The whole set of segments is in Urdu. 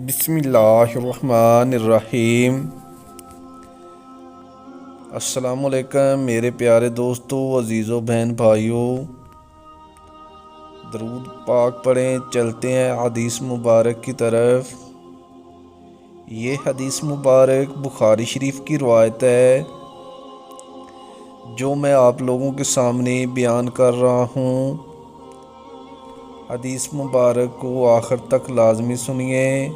بسم اللہ الرحمن الرحیم۔ السلام علیکم میرے پیارے دوستو، عزیزو، بہن بھائیو، درود پاک پڑھیں۔ چلتے ہیں حدیث مبارک کی طرف۔ یہ حدیث مبارک بخاری شریف کی روایت ہے جو میں آپ لوگوں کے سامنے بیان کر رہا ہوں۔ حدیث مبارک کو آخر تک لازمی سنیے۔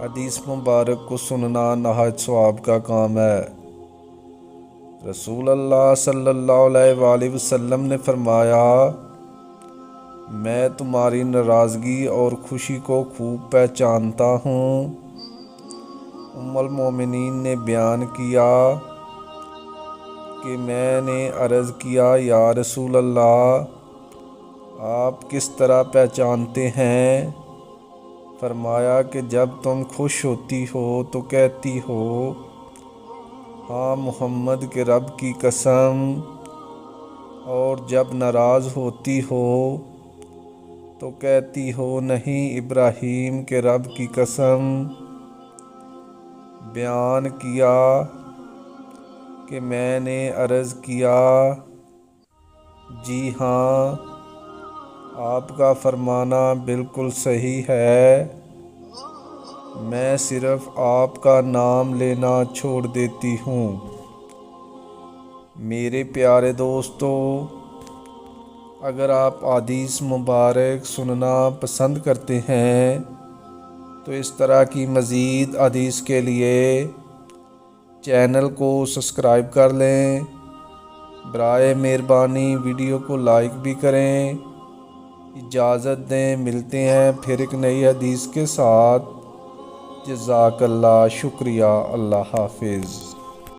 حدیث مبارک کو سننا نہایت ثواب کا کام ہے۔ رسول اللہ صلی اللہ علیہ وآلہ وسلم نے فرمایا، میں تمہاری ناراضگی اور خوشی کو خوب پہچانتا ہوں۔ ام المومنین نے بیان کیا کہ میں نے عرض کیا، یا رسول اللہ، آپ کس طرح پہچانتے ہیں؟ فرمایا کہ جب تم خوش ہوتی ہو تو کہتی ہو، ہاں محمد کے رب کی قسم، اور جب ناراض ہوتی ہو تو کہتی ہو، نہیں ابراہیم کے رب کی قسم۔ بیان کیا کہ میں نے عرض کیا، جی ہاں، آپ کا فرمانا بالکل صحیح ہے، میں صرف آپ کا نام لینا چھوڑ دیتی ہوں۔ میرے پیارے دوستو، اگر آپ حدیث مبارک سننا پسند کرتے ہیں تو اس طرح کی مزید حدیث کے لیے چینل کو سبسکرائب کر لیں۔ برائے مہربانی ویڈیو کو لائک بھی کریں۔ اجازت دیں، ملتے ہیں پھر ایک نئی حدیث کے ساتھ۔ جزاک اللہ، شکریہ، اللہ حافظ۔